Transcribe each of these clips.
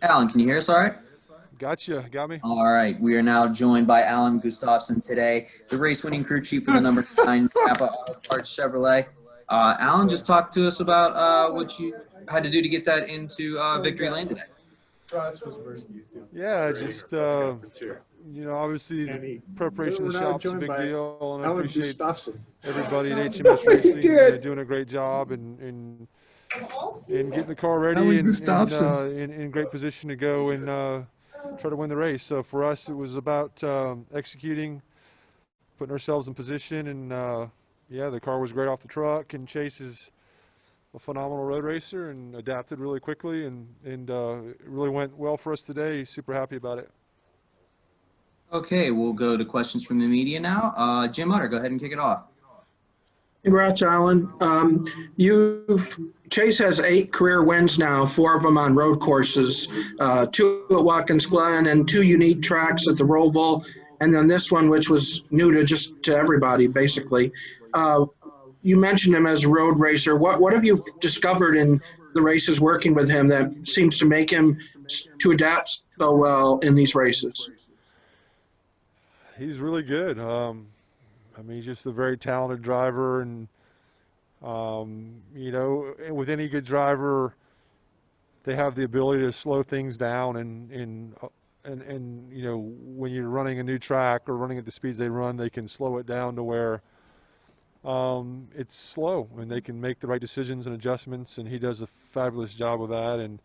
Alan, can you hear us all right? Gotcha. Got me. All right. We are now joined by Alan Gustafson today, the race winning crew chief for the number 9 Napa Auto Parts Chevrolet. Alan, just talked to us about what you had to do to get that into victory lane today. Yeah, just obviously the preparation of the shop's a big deal, and I appreciate everybody at HMS Racing, doing a great job and getting the car ready and in great position to go and try to win the race. So for us, it was about executing, putting ourselves in position, and yeah, the car was great off the truck, and Chase is a phenomenal road racer and adapted really quickly, and it really went well for us today. Super happy about it. Okay, we'll go to questions from the media now. Jim Utter, go ahead and kick it off. Congrats, Alan. Chase has 8 career wins now, 4 of them on road courses, 2 at Watkins Glen and 2 unique tracks at the Roval, and then this one, which was new to everybody, basically. You mentioned him as a road racer. What have you discovered in the races working with him that seems to make him to adapt so well in these races? He's really good. He's just a very talented driver, and with any good driver, they have the ability to slow things down, and when you're running a new track or running at the speeds they run, they can slow it down to where it's slow, and they can make the right decisions and adjustments, and he does a fabulous job with that. And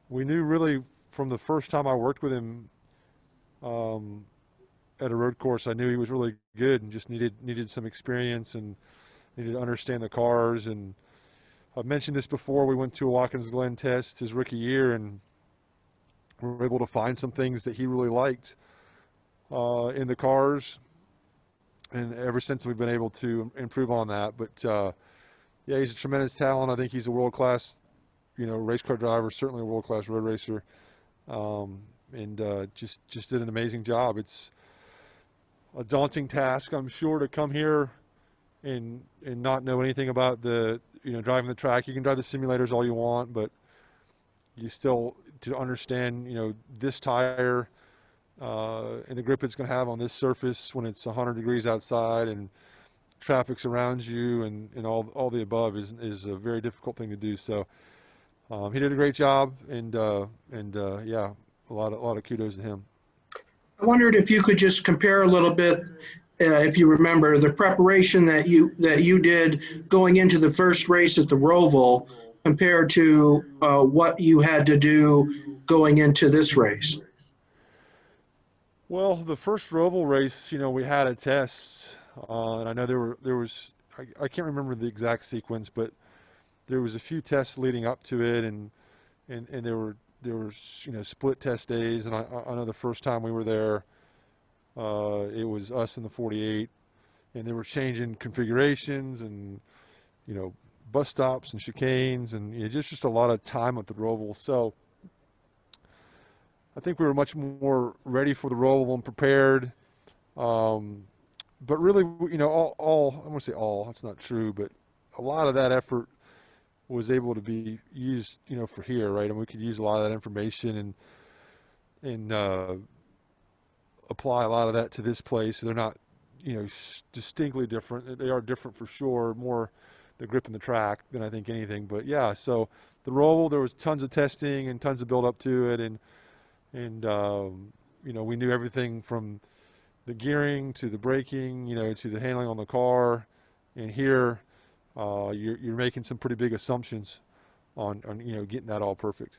we knew really from the first time I worked with him at a road course, I knew he was really good and just needed some experience and needed to understand the cars. And I've mentioned this before. We went to a Watkins Glen test his rookie year, and we were able to find some things that he really liked in the cars. And ever since, we've been able to improve on that. But yeah, he's a tremendous talent. I think he's a world-class, race car driver, certainly a world-class road racer, and just did an amazing job. It's a daunting task, I'm sure, to come here and not know anything about driving the track. You can drive the simulators all you want, but you still to understand this tire and the grip it's going to have on this surface when it's 100 degrees outside and traffic's around you and all the above is a very difficult thing to do. So he did a great job, and yeah, a lot of kudos to him. I wondered if you could just compare a little bit, if you remember, the preparation that you did going into the first race at the Roval compared to what you had to do going into this race. Well, the first Roval race, we had a test, and I know there was I can't remember the exact sequence, but there was a few tests leading up to it, and there were split test days. And I know the first time we were there, it was us in the 48, and they were changing configurations and bus stops and chicanes, and just a lot of time at the Roval. So I think we were much more ready for the Roval and prepared. But really, all I want to say all, that's not true, but a lot of that effort was able to be used, for here, right? And we could use a lot of that information and apply a lot of that to this place. They're not, distinctly different. They are different for sure, more the grip in the track than I think anything. But yeah, so the Roval, there was tons of testing and tons of build up to it, and we knew everything from the gearing to the braking, to the handling on the car. And here, you're making some pretty big assumptions on getting that all perfect.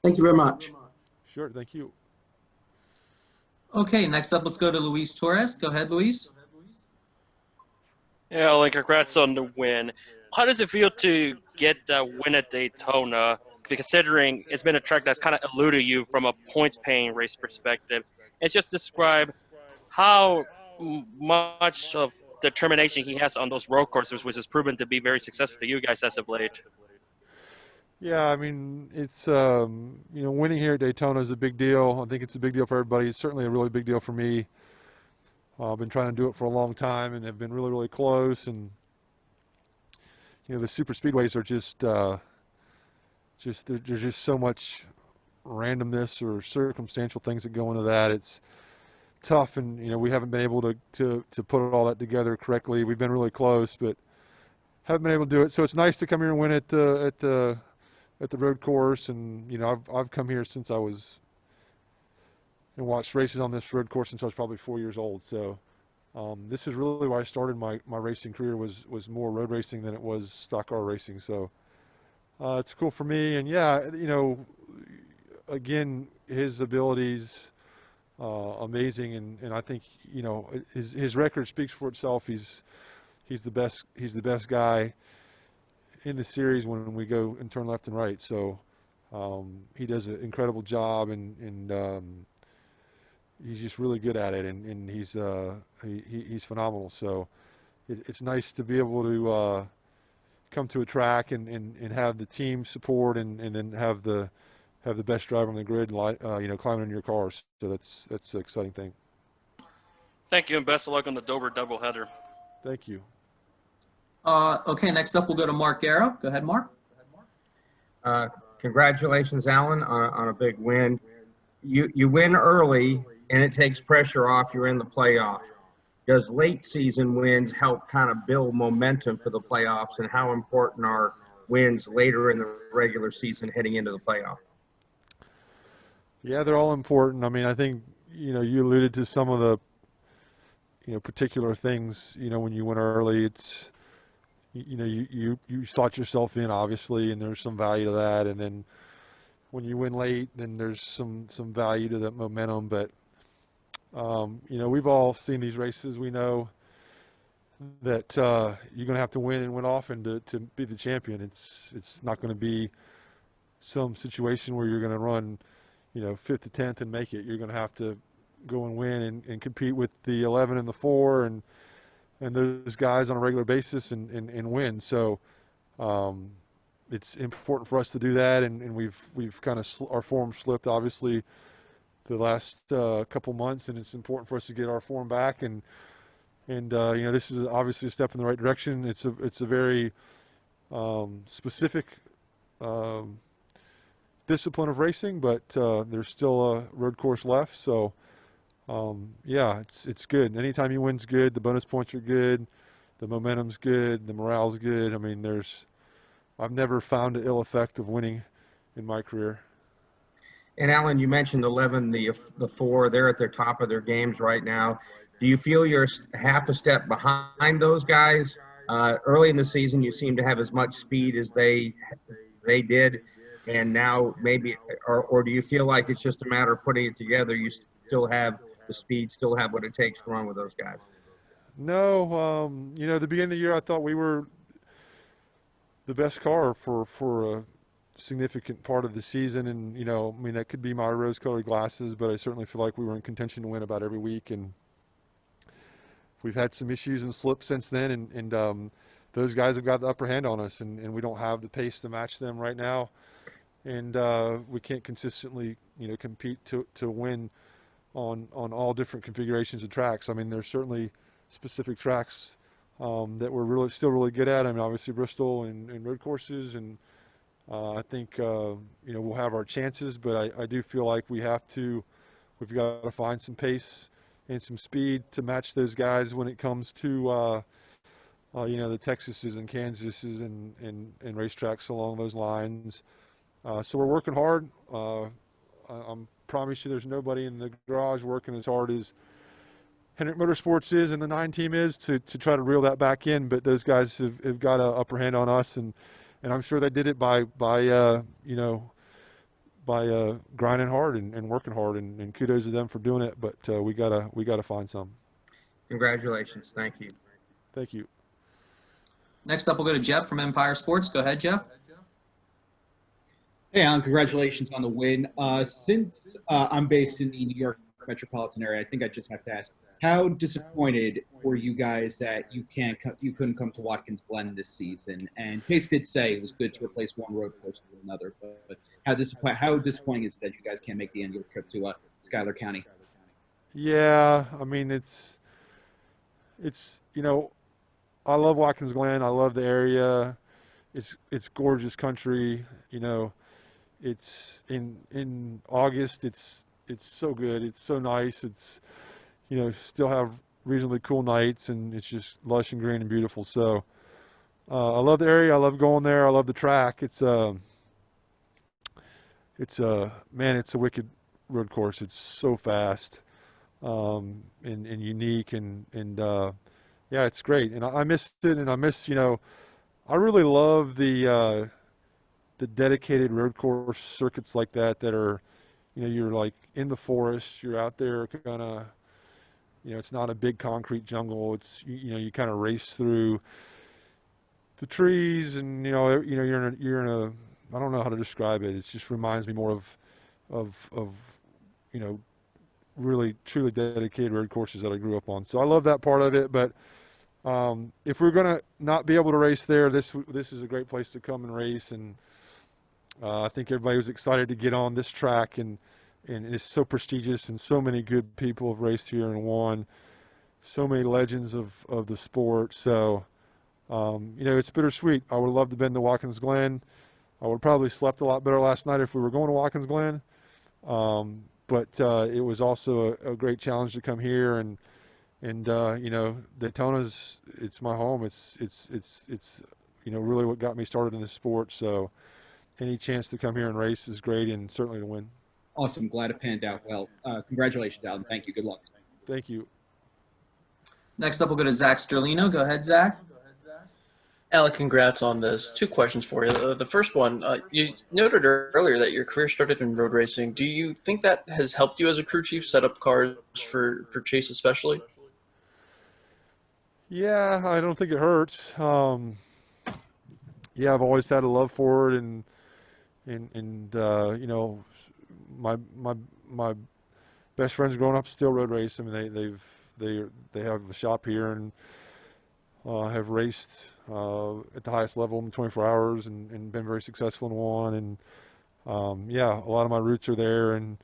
Thank you very much. Sure, thank you. Okay, next up, let's go to Luis Torres. Go ahead, Luis. Yeah, Alan, congrats on the win. How does it feel to get that win at Daytona, considering it's been a track that's kind of eluded you from a points-paying race perspective? And just describe how much of determination he has on those road courses, which has proven to be very successful to you guys as of late. Yeah, I mean, it's, winning here at Daytona is a big deal. I think it's a big deal for everybody. It's certainly a really big deal for me. I've been trying to do it for a long time and have been really, really close. And, the super speedways are just, there's just so much randomness or circumstantial things that go into that. It's tough, and we haven't been able to put all that together correctly. We've been really close, but haven't been able to do it. So it's nice to come here and win at the road course. And I've come here since I was and watched races on this road course since I was probably 4 years old. So this is really why I started my racing career, was more road racing than it was stock car racing. So it's cool for me. And yeah, again, his abilities, amazing. And I think, his record speaks for itself. He's the best guy in the series when we go and turn left and right. So he does an incredible job, and he's just really good at it, and he's phenomenal. So it's nice to be able to come to a track and have the team support, and then have the best driver on the grid, climbing in your cars. So that's an exciting thing. Thank you, and best of luck on the Dover doubleheader. Thank you. Okay, next up we'll go to Mark Garrow. Go ahead, Mark. Congratulations, Alan, on a big win. You win early, and it takes pressure off. You're in the playoff. Does late season wins help kind of build momentum for the playoffs, and how important are wins later in the regular season heading into the playoff? Yeah, they're all important. I mean, I think, you alluded to some of the, particular things, when you win early. It's, you slot yourself in, obviously, and there's some value to that. And then when you win late, then there's some value to that momentum. But, we've all seen these races. We know that you're going to have to win and win often to be the champion. It's not going to be some situation where you're going to run, 5th to 10th and make it. You're going to have to go and win and compete with the 11 and the 4 and those guys on a regular basis and win. So it's important for us to do that, and we've kind of our form slipped, obviously, the last couple months, and it's important for us to get our form back. And this is obviously a step in the right direction. It's a very specific discipline of racing, but there's still a road course left. So yeah, it's good. Anytime you win's good. The bonus points are good. The momentum's good. The morale's good. I mean, I've never found an ill effect of winning in my career. And Alan, you mentioned 11, the 4. They're at the top of their games right now. Do you feel you're half a step behind those guys? Early in the season, you seem to have as much speed as they did, and now maybe, or do you feel like it's just a matter of putting it together? You still have the speed, still have what it takes to run with those guys? No, the beginning of the year, I thought we were the best car for a significant part of the season, and that could be my rose-colored glasses, but I certainly feel like we were in contention to win about every week, and we've had some issues and slips since then, and those guys have got the upper hand on us, and we don't have the pace to match them right now, and we can't consistently compete to win on all different configurations of tracks. I mean, there's certainly specific tracks that we're still really good at. I mean, obviously Bristol and road courses, and I think we'll have our chances, but I do feel like we've got to find some pace and some speed to match those guys when it comes to the Texases and Kansases and racetracks along those lines. So we're working hard. I promise you there's nobody in the garage working as hard as Hendrick Motorsports is and the 9 team is to try to reel that back in, but those guys have got an upper hand on us, and I'm sure they did it by grinding hard and working hard, and kudos to them for doing it, but we gotta find some. Congratulations. Thank you. Thank you. Next up, we'll go to Jeff from Empire Sports. Go ahead, Jeff. Hey, Alan, congratulations on the win. Since I'm based in the New York metropolitan area, I think I just have to ask, how disappointed were you guys that you couldn't come to Watkins Glen this season? And Chase did say it was good to replace one road course with another, but how disappointing is it that you guys can't make the annual trip to Schuyler County? Yeah, I mean, it's I love Watkins Glen. I love the area. It's gorgeous country. it's in August. It's so good. It's so nice. It's, you know, still have reasonably cool nights, and it's just lush and green and beautiful. So I love the area. I love going there. I love the track. It's man, it's a wicked road course. It's so fast, and unique, and yeah, it's great. And I missed it, and I miss, you know, I really love the dedicated road course circuits like that are, you know, you're like in the forest, you're out there kind of, you know, it's not a big concrete jungle. It's, you know, you kind of race through the trees, and you're in a I don't know how to describe it. It just reminds me more of you know, really truly dedicated road courses that I grew up on. So I love that part of it. But if we're gonna not be able to race there, this is a great place to come and race. And I think everybody was excited to get on this track, and it's so prestigious, and so many good people have raced here and won. So many legends of the sport. So you know, it's bittersweet. I would love to have been to Watkins Glen. I would probably slept a lot better last night if we were going to Watkins Glen. But it was also a great challenge to come here, and you know, Daytona's, it's my home. It's you know, really what got me started in this sport. So any chance to come here and race is great, and certainly to win. Awesome. Glad it panned out well. Congratulations, Alan. Thank you. Good luck. Thank you. Next up, we'll go to Zack Sterlino. Go ahead, Zack. Alan, congrats on this. Two questions for you. The first one, you noted earlier that your career started in road racing. Do you think that has helped you as a crew chief set up cars for Chase especially? Yeah, I don't think it hurts. Yeah, I've always had a love for it, and you know, my best friends growing up still road race. I mean, they have a shop here, and have raced at the highest level in 24 hours, and been very successful and won. And yeah, a lot of my roots are there, and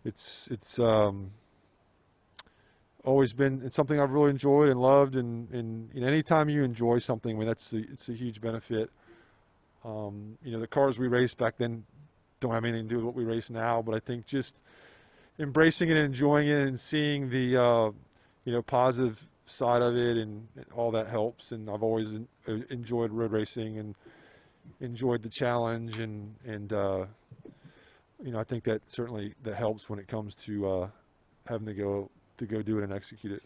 it's always been, it's something I've really enjoyed and loved. And you know, anytime you enjoy something, I mean, it's a huge benefit. You know, the cars we raced back then don't have anything to do with what we race now, but I think just embracing it and enjoying it and seeing the you know, positive side of it, and all that helps. And I've always enjoyed road racing and enjoyed the challenge, and you know, I think that certainly that helps when it comes to having to go do it and execute it.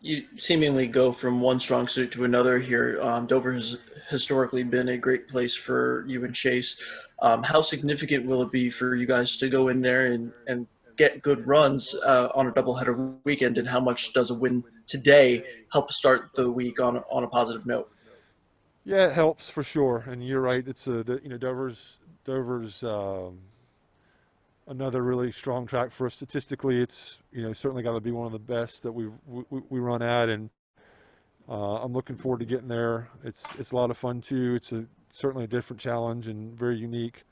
You seemingly go from one strong suit to another here. Dover has historically been a great place for you and Chase. How significant will it be for you guys to go in there and get good runs on a doubleheader weekend, and how much does a win today help start the week on a positive note? Yeah, it helps for sure. And you're right. It's you know, Dover's another really strong track for us. Statistically, it's, you know, certainly got to be one of the best that we run at, and I'm looking forward to getting there. It's a lot of fun too. It's certainly a different challenge and very unique.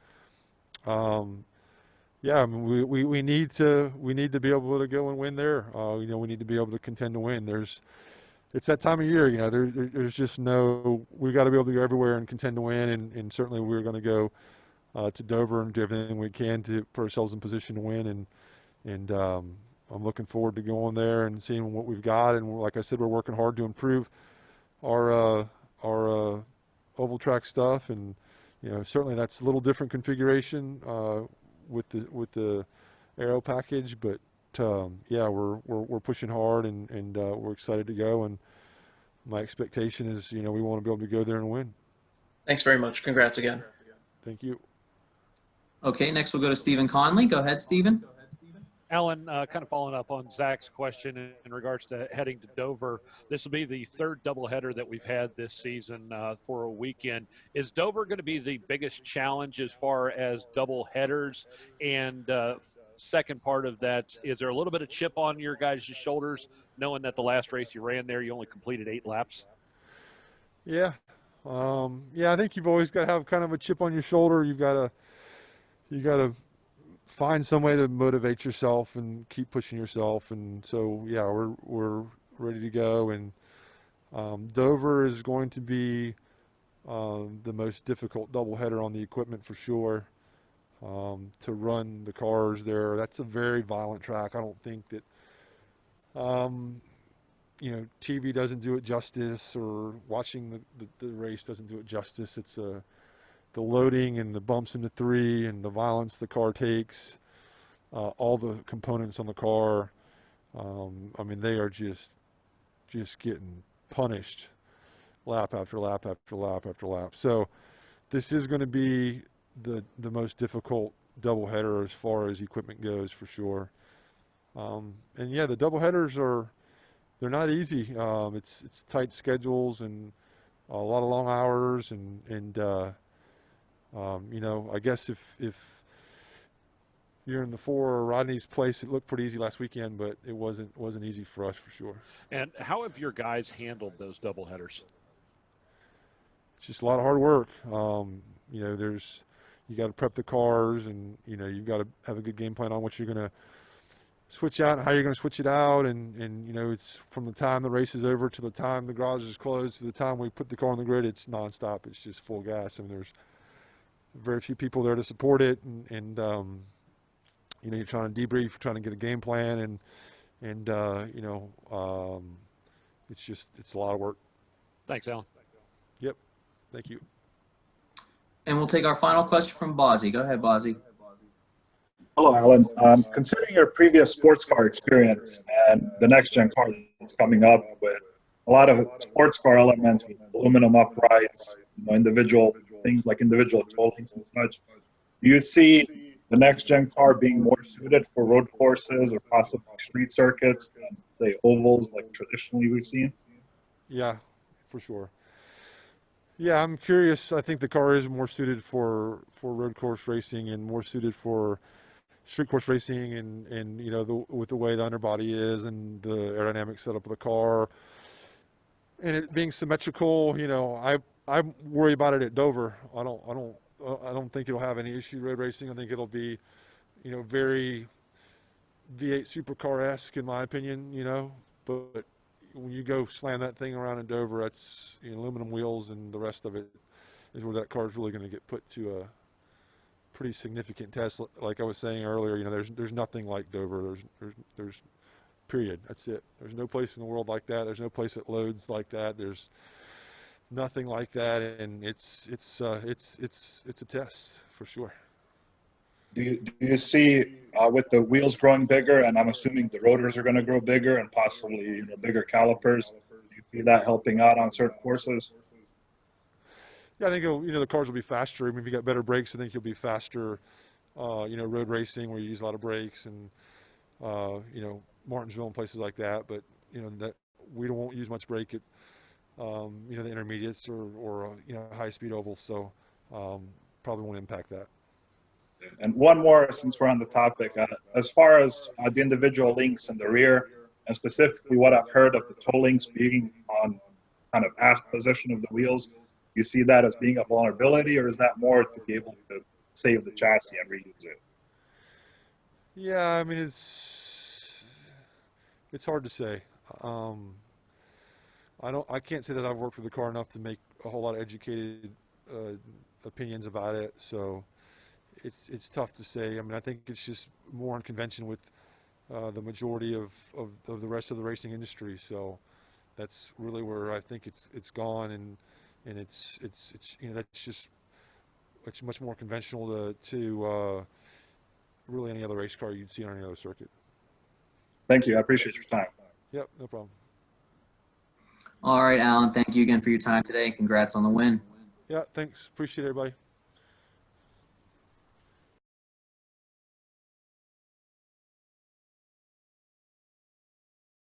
Yeah, I mean, we need to be able to go and win there. You know, we need to be able to contend to win. It's that time of year, you know. There's just no. We got to be able to go everywhere and contend to win, and certainly we're going to go to Dover and do everything we can to put ourselves in position to win. And I'm looking forward to going there and seeing what we've got. And like I said, we're working hard to improve our oval track stuff, and you know, certainly that's a little different configuration with the aero package, but yeah, we're pushing hard, and we're excited to go. And my expectation is, you know, we want to be able to go there and win. Thanks very much. Congrats again. Thank you. Okay, next we'll go to Stephen Connolly. Go ahead, Stephen. Alan, kind of following up on Zach's question in regards to heading to Dover, this will be the third doubleheader that we've had this season for a weekend. Is Dover going to be the biggest challenge as far as doubleheaders? And second part of that, is there a little bit of chip on your guys' shoulders, knowing that the last race you ran there, you only completed 8 laps? Yeah. Yeah, I think you've always got to have kind of a chip on your shoulder. You got to find some way to motivate yourself and keep pushing yourself. And so, yeah, we're ready to go. And Dover is going to be the most difficult doubleheader on the equipment for sure. to run the cars there. That's a very violent track. I don't think that, TV doesn't do it justice, or watching the race doesn't do it justice. It's the loading and the bumps into three and the violence the car takes, all the components on the car. They are just getting punished lap after lap after lap after lap. So this is going to be the most difficult doubleheader as far as equipment goes, for sure. The doubleheaders they're not easy. It's tight schedules and a lot of long hours, and I guess if you're in the 4 Rodney's place, it looked pretty easy last weekend, but it wasn't easy for us, for sure. And how have your guys handled those doubleheaders? It's just a lot of hard work. You got to prep the cars, and you've got to have a good game plan on what you're going to switch out and how you're going to switch it out, and it's from the time the race is over to the time the garage is closed to the time we put the car on the grid. It's nonstop. It's just full gas. There's very few people there to support it, and you're trying to debrief, you're trying to get a game plan, and it's a lot of work. Thanks, Alan. Yep. Thank you. And we'll take our final question from Bozzy. Go ahead, Bozzy. Hello, Alan. Considering your previous sports car experience and the next-gen car that's coming up with a lot of sports car elements with aluminum uprights, individual things like individual toe links and such, do you see the next-gen car being more suited for road courses or possibly street circuits than, say, ovals like traditionally we've seen? Yeah, for sure. Yeah, I'm curious. I think the car is more suited for road course racing and more suited for street course racing, and with the way the underbody is and the aerodynamic setup of the car and it being symmetrical. I worry about it at Dover. I don't think it'll have any issue road racing. I think it'll be very V8 supercar-esque in my opinion. But when you go slam that thing around in Dover, that's aluminum wheels, and the rest of it is where that car is really going to get put to a pretty significant test. Like I was saying earlier, there's nothing like Dover. There's period. That's it. There's no place in the world like that. There's no place that loads like that. There's nothing like that, and it's a test for sure. Do you see with the wheels growing bigger, and I'm assuming the rotors are going to grow bigger and possibly bigger calipers, do you see that helping out on certain courses? Yeah, I think the cars will be faster. If you got better brakes, I think you'll be faster. Road racing where you use a lot of brakes, and Martinsville and places like that. But that we won't use much brake at the intermediates or high speed ovals, so probably won't impact that. And one more, since we're on the topic, as far as the individual links in the rear, and specifically what I've heard of the toe links being on kind of aft position of the wheels, you see that as being a vulnerability, or is that more to be able to save the chassis and reuse it? Yeah, it's hard to say. I can't say that I've worked with the car enough to make a whole lot of educated opinions about it, so it's tough to say. I think it's just more in convention with the majority of the rest of the racing industry. So that's really where I think it's gone, and it's much more conventional to really any other race car you'd see on any other circuit. Thank you. I appreciate your time. Yep, no problem. All right, Alan, thank you again for your time today. Congrats on the win. Yeah, thanks. Appreciate it, everybody.